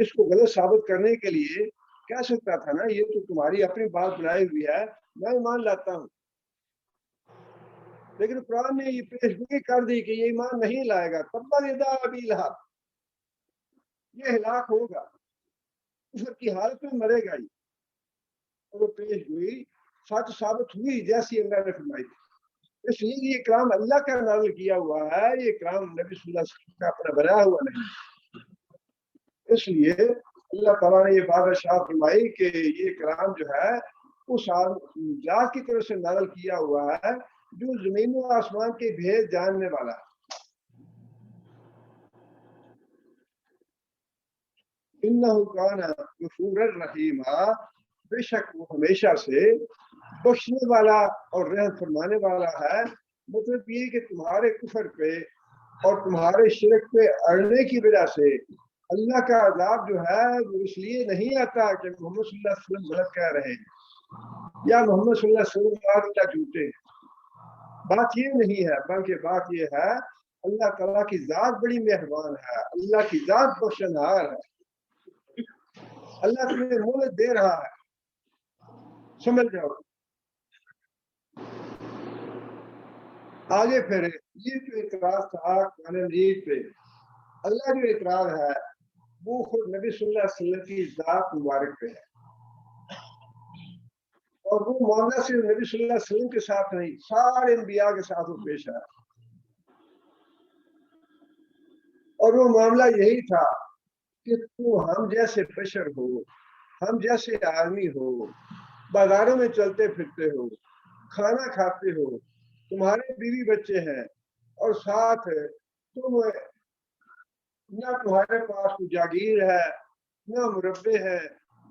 اس کو غلط ثابت کرنے کے لیے کہہ سکتا تھا نا یہ تو تمہاری اپنی بات بنائی ہوئی ہے، میں ایمان لاتا ہوں، لیکن قرآن نے یہ پیش گوئی کر دی کہ یہ ایمان نہیں لائے گا۔ تبا یدا ابی لہب، یہ ہلاک ہوگا، کفر کی حالت میں مرے گا، اور وہ پیش گوئی سچ ثابت ہوئی جیسی اللہ نے فرمائی تھی۔ اس لیے یہ کلام اللہ کا نازل کیا ہوا ہے، یہ کلام نبی صلی اللہ علیہ وسلم کا اپنا بنایا ہوا نہیں۔ اس لیے اللہ تعالیٰ نے یہ بات شاہ فرمائی کہ یہ کلام جو ہے اس ذات کی طرف سے نازل کیا ہوا ہے جو زمین و آسمان کے بھید جاننے والا ہے۔ انہ کان غفورا رحیما، بے شک وہ ہمیشہ سے بخشنے والا اور رحم فرمانے والا ہے۔ مطلب یہ کہ تمہارے کفر پہ اور تمہارے شرک پہ اڑنے کی وجہ سے اللہ کا عذاب جو ہے وہ اس لیے نہیں آتا کہ محمد صلی اللہ علیہ وسلم غلط کہہ رہے ہیں یا محمد صلی اللہ علیہ وسلم جھوٹے ہیں، بات یہ نہیں ہے، بلکہ بات یہ ہے اللہ تعالیٰ کی ذات بڑی مہربان ہے، اللہ کی ذات بخشنہار ہے، اللہ تمہیں مہلت دے رہا ہے، سمجھ جاؤ۔ آگے پھر یہ جو اعتراض تھا قرآن مجید پہ، اللہ جو اعتراض ہے وہ خود نبی صلی اللہ علیہ وسلم کی ذات مبارک پہ ہے، اور وہ معاملہ صرف نبی صلی اللہ علیہ وسلم کے ساتھ نہیں، سارے انبیاء کے ساتھ وہ پیش ہے، اور وہ معاملہ یہی تھا کہ تو ہم جیسے بشر ہو، ہم جیسے آدمی ہو، بازاروں میں چلتے پھرتے ہو، کھانا کھاتے ہو، تمہارے بیوی بچے ہیں، اور ساتھ تم نہ تمہارے پاس کوئی جاگیر ہے، نہ مربے ہے،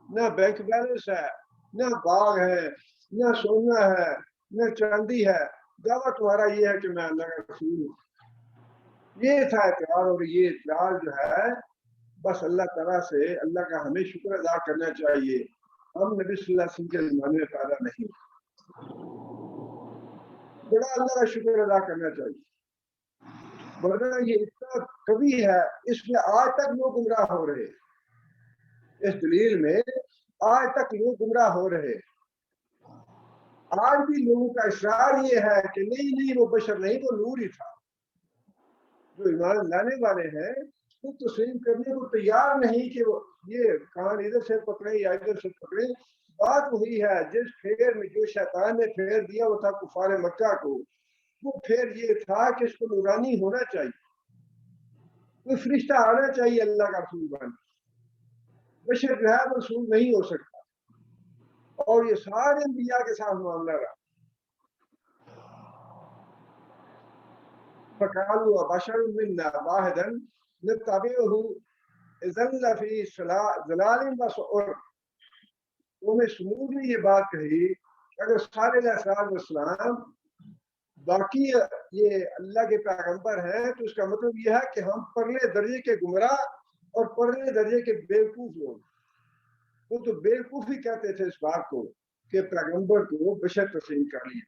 نہ بینک بیلنس ہے، نہ باغ ہے، نہ سونا ہے، نہ چاندی ہے، دعویٰ تمہارا یہ ہے کہ میں اللہ کا رسول ہوں۔ یہ تھا اعتراض، اور یہ اعتراض جو ہے بس اللہ تعالیٰ سے اللہ کا ہمیں شکر ادا کرنا چاہیے، ہم نبی صلی اللہ علیہ وسلم کے زمانے میں پیدا نہیں، بڑا اللہ کا شکر ادا کرنا چاہیے، ورنہ یہ اتنا قوی ہے، اس میں آج تک لوگ گمراہ ہو رہے، اس دلیل میں آج تک لوگ گمراہ ہو رہے، آج بھی لوگوں کا اصرار یہ ہے کہ نہیں وہ بشر نہیں، وہ نور ہی تھا۔ جو ایمان لانے والے ہیں وہ تسلیم کرنے کو تیار نہیں کہ وہ یہ کان ادھر سے پکڑے یا ادھر سے پکڑے، بات وہی ہے جس پھیر میں جو شیطان نے پھیر دیا وہ تھا کفار مکہ کو، وہ پھیر یہ تھا کہ اس کو نورانی ہونا چاہیے، کوئی فرشتہ آنا چاہیے اللہ کا رسول بن، بشر جو ہے وہ رسول نہیں ہو سکتا، اور یہ سارے انبیاء کے ساتھ معاملہ رہا۔ فَقَالُوا وَبَشَرٌ مِّنَّا وَاحِدًا نَتَّبِعُهُ إِذًا لَّفِي ضَلَالٍ وَسُعُرٍ، انہوں نے سمود میں یہ بات کہی کہ اگر صالح علیہ السلام باقی یہ اللہ کے پیغمبر ہیں تو اس کا مطلب یہ ہے کہ ہم پرلے درجے کے گمراہ اور پرلے درجے کے بیوقوف لوگ، وہ تو بیوقوفی کہتے تھے اس بات کو کہ پیغمبر کو بشر تسلیم کر لیا۔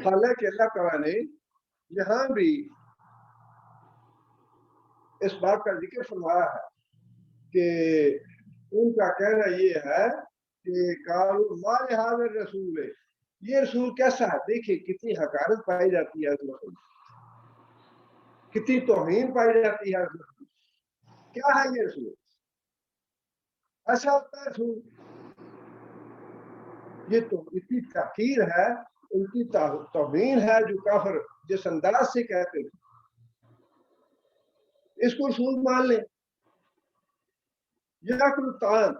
حالانکہ اللہ تعالیٰ نے یہاں بھی اس بات کا ذکر فرمایا ہے کہ ان کا کہنا یہ ہے کہ قالوا ما لهذا الرسول، یہ رسول کیسا ہے؟ دیکھیے کتنی حقارت پائی جاتی ہے اس رسول، کتنی توہین پائی جاتی ہے اس رسول۔ کیا ہے یہ رسول؟ ایسا ہوتا ہے رسول؟ یہ تو اتنی تحقیر ہے، ان کی توہین ہے جو کافر جس انداز سے کہتے ہیں، اس کو رسول مان لیں۔ یاکل الطعام،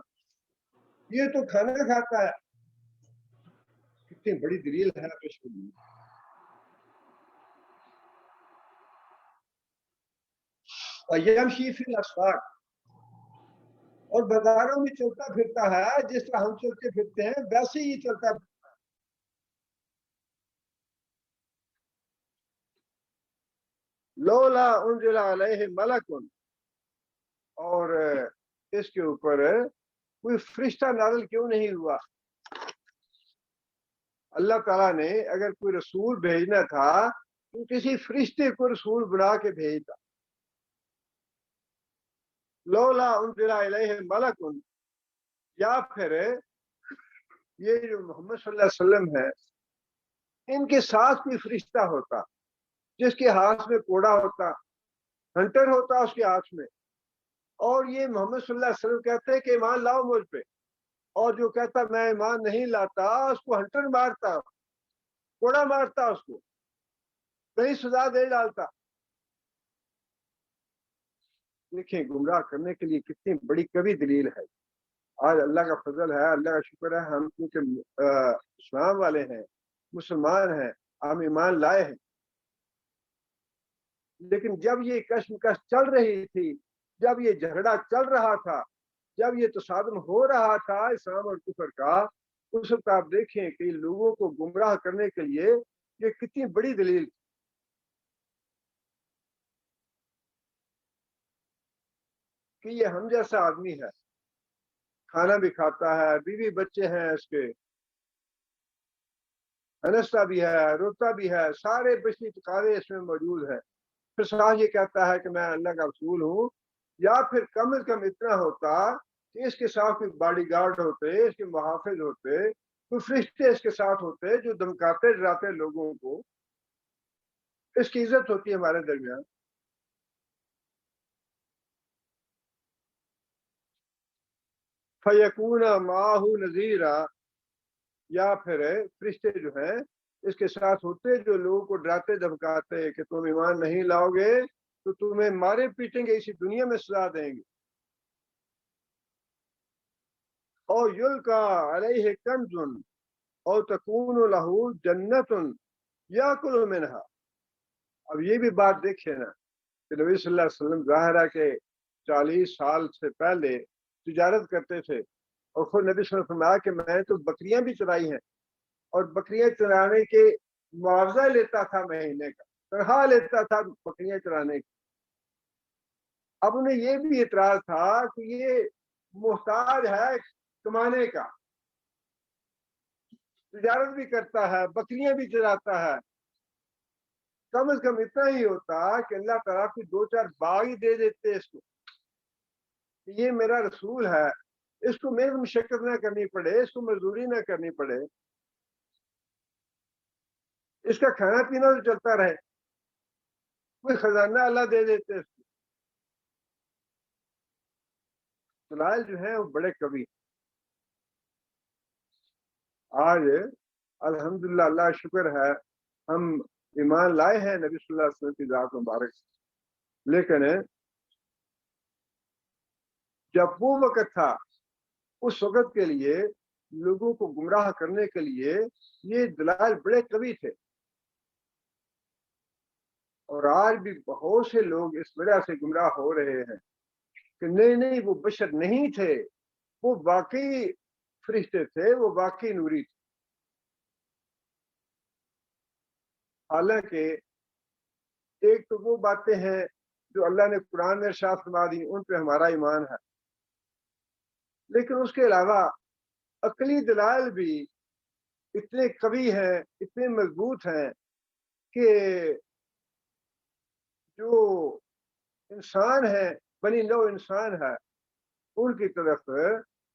یہ تو کھانا کھاتا ہے، کتنی بڑی دلیل ہے پیش کے لیے۔ یمشی فی الاسواق، اور بازاروں میں چلتا پھرتا ہے جس طرح ہم چلتے پھرتے ہیں ویسے ہی چلتا پھرتا۔ لولا انزل علیہ ملک، اور اس کے اوپر کوئی فرشتہ نازل کیوں نہیں ہوا؟ اللہ تعالیٰ نے اگر کوئی رسول بھیجنا تھا تو کسی فرشتے کو رسول بنا کے بھیجتا۔ لولا انزل علیہ ملک، یا پھر یہ جو محمد صلی اللہ علیہ وسلم ہے ان کے ساتھ کوئی فرشتہ ہوتا جس کے ہاتھ میں کوڑا ہوتا، ہنٹر ہوتا اس کے ہاتھ میں، اور یہ محمد صلی اللہ علیہ وسلم کہتے ہیں کہ ایمان لاؤ مجھ پہ، اور جو کہتا میں ایمان نہیں لاتا اس کو ہنٹر مارتا، کوڑا مارتا، اس کو کئی سزا دے ڈالتا۔ دیکھیں گمراہ کرنے کے لیے کتنی بڑی کبھی دلیل ہے۔ آج اللہ کا فضل ہے، اللہ کا شکر ہے، ہم کیونکہ اسلام والے ہیں، مسلمان ہیں، ہم ایمان لائے ہیں، لیکن جب یہ کشمکش چل رہی تھی، جب یہ جھگڑا چل رہا تھا، جب یہ تصادم ہو رہا تھا اسلام اور کفر کا، اس وقت آپ دیکھیں کہ لوگوں کو گمراہ کرنے کے لیے یہ کتنی بڑی دلیل تھی کہ یہ ہم جیسا آدمی ہے، کھانا بھی کھاتا ہے، بیوی بچے ہیں اس کے، ہنستا بھی ہے، روتا بھی ہے، سارے بشری تقاضے اس میں موجود ہیں، پھر ساتھ یہ کہتا ہے کہ میں اللہ کا رسول ہوں۔ یا پھر کم از کم اتنا ہوتا کہ اس کے ساتھ کوئی باڈی گارڈ ہوتے، اس کے محافظ ہوتے، کوئی فرشتے اس کے ساتھ ہوتے جو دمکاتے ڈراتے لوگوں کو، اس کی عزت ہوتی ہے ہمارے درمیان۔ فیکون معہ نذیرا، یا پھر فرشتے جو ہیں اس کے ساتھ ہوتے جو لوگوں کو ڈراتے دھمکاتے کہ تم ایمان نہیں لاؤ گے تو تمہیں مارے پیٹیں گے، اسی دنیا میں سزا دیں گے۔ او یلقا علیہ کنز او تکون لہ جنت یاکل منہا۔ اب یہ بھی بات دیکھیں نا کہ نبی صلی اللہ علیہ وسلم ظاہر ہے کہ 40 سال سے پہلے تجارت کرتے تھے، اور خود نبی صلی اللہ علیہ وسلم فرمایا کہ میں تو بکریاں بھی چرائی ہیں، اور بکریاں چرانے کے معاوضہ لیتا تھا مہینے کا، تنخواہ لیتا تھا بکریاں چرانے کی۔ اب انہیں یہ بھی اعتراض تھا کہ یہ محتاج ہے کمانے کا، تجارت بھی کرتا ہے، بکریاں بھی چراتا ہے، کم از کم اتنا ہی ہوتا کہ اللہ تعالیٰ کو 2-4 باغ ہی دے دیتے اس کو، کہ یہ میرا رسول ہے، اس کو محنت مشقت نہ کرنی پڑے، اس کو مزدوری نہ کرنی پڑے، اس کا کھانا پینا تو چلتا رہے، کوئی خزانہ اللہ دے دیتے اس کو۔ دلائل جو ہیں وہ بڑے کبھی۔ آج الحمدللہ اللہ شکر ہے ہم ایمان لائے ہیں نبی صلی اللہ علیہ وسلم کی ذات مبارک سے، لیکن جب وہ وقت تھا اس وقت کے لیے لوگوں کو گمراہ کرنے کے لیے یہ دلائل بڑے قوی تھے، اور آج بھی بہت سے لوگ اس وجہ سے گمراہ ہو رہے ہیں کہ نہیں وہ بشر نہیں تھے، وہ واقعی فرشتے تھے، وہ واقعی نوری تھے۔ حالانکہ ایک تو وہ باتیں ہیں جو اللہ نے قرآن میں ارشاد فرما دی، ان پہ ہمارا ایمان ہے، لیکن اس کے علاوہ عقلی دلائل بھی اتنے قوی ہیں، اتنے مضبوط ہیں کہ جو انسان ہے، بنی نوع انسان ہے، ان کی طرف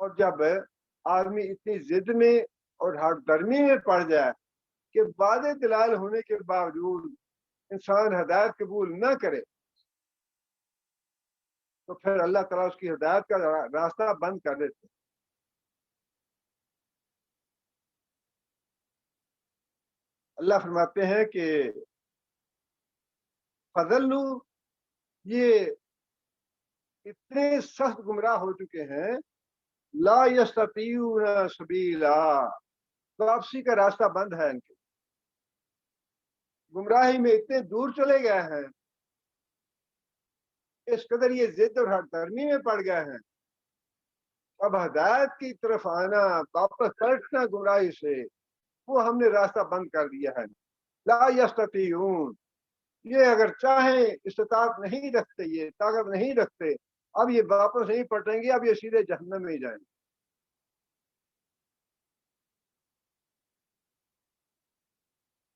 اور جب آدمی اتنی ضد میں اور ہر درمی میں پڑ جائے کہ واضح دلائل ہونے کے باوجود انسان ہدایت قبول نہ کرے تو پھر اللہ تعالیٰ اس کی ہدایت کا راستہ بند کر دیتے. اللہ فرماتے ہیں کہ فضلو، یہ اتنے سخت گمراہ ہو چکے ہیں، لا یستطیعون سبیلا، واپسی کا راستہ بند ہے ان کے، گمراہی میں اتنے دور چلے گئے ہیں، اس قدر یہ ضد اور ہر درمی میں پڑ گئے ہیں، اب ہدایت کی طرف آنا، واپس پلٹنا گمراہی سے، وہ ہم نے راستہ بند کر دیا ہے. لا یستطیعون، یہ اگر چاہیں استطاعت نہیں رکھتے، یہ طاقت نہیں رکھتے، اب یہ واپس نہیں پلٹیں گے، اب یہ سیدھے جہنم میں ہی جائیں گے.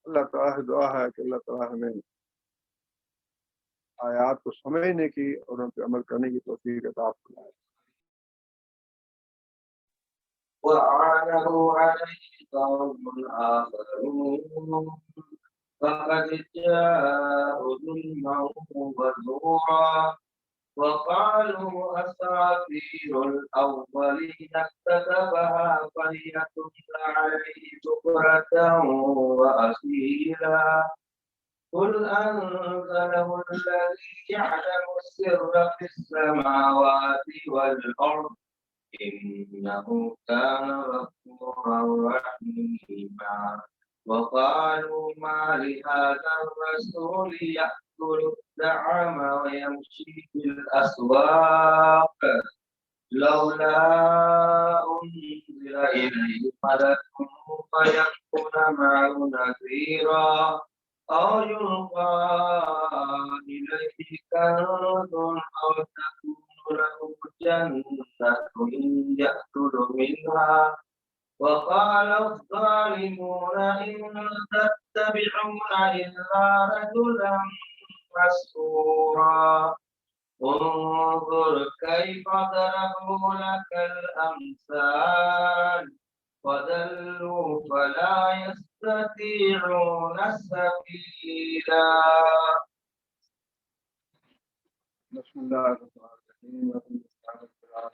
اللہ تعالیٰ دعا ہے کہ اللہ تعالیٰ ہمیں آیات کو سمجھنے کی اور ان پہ عمل کرنے کی توفیق عطا فرمائے. وعانه عليه قوم آخرون فقد جاءوا ظلما وزورا وقالوا أساطير الأولين اكتتبها فليتمل عليه بكرة وأصيلا قل أنزله الذي يعلم السر في السماوات والأرض إنه كان غفورا رحيما وقالوا ما لهذا الرسول يأكل الطعام ويمشي في الأسواق لولا أنزل إليه ملك فيكون معه نذيرا أو يلقى إليه كنز أو تكون له جنة يأكل منها وقال الظالمون إن تتبعون إلا رجلا مسحورا انظر كيف ضربوا لك الأمثال وضلوا فلا يستطيعون سبيلا. بسم الله الرحمن الرحيم الحمد لله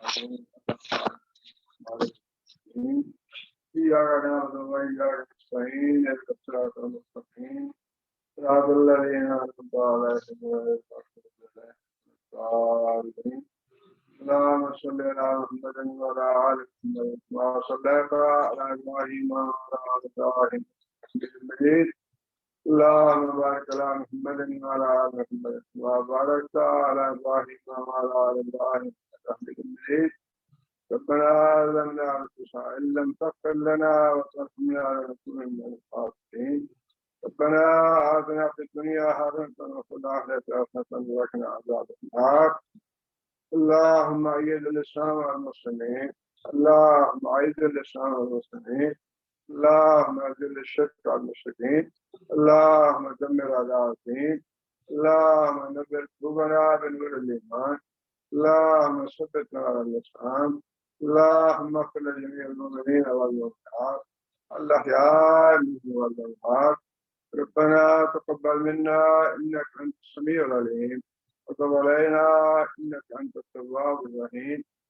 إياك نعبد وإياك نستعين اهدنا الصراط المستقيم صراط الذين أنعمت عليهم غير المغضوب عليهم. اللهم صل على محمد وعلى آل محمد كما صليت على إبراهيم وعلى آل إبراهيم إنك حميد مجيد. اللهم بارك على محمد وعلى آل محمد كما باركت على إبراهيم وعلى آل إبراهيم إنك حميد مجيد. ربنا ظلمنا أنفسنا إن لم تغفر لنا وترحمنا لنكونن من الخاسرين. ربنا آتنا في الدنيا حسنة وفي الآخرة حسنة وقنا عذاب النار. اللهم أيد الإسلام والمسلمين، اللهم أيد الإسلام والمسلمين، اللهم أذل الشرك والمشركين، اللهم دمر أعداء الدين، اللهم نبر قلوبنا بنور الإيمان، اللهم ثبتنا على الإسلام، اللهم اغفر لجميع المؤمنين والمؤمنات الأحياء منهم والأموات. ربنا تقبل منا إنك أنت السميع العليم وتب علينا إنك أنت التواب الرحيم.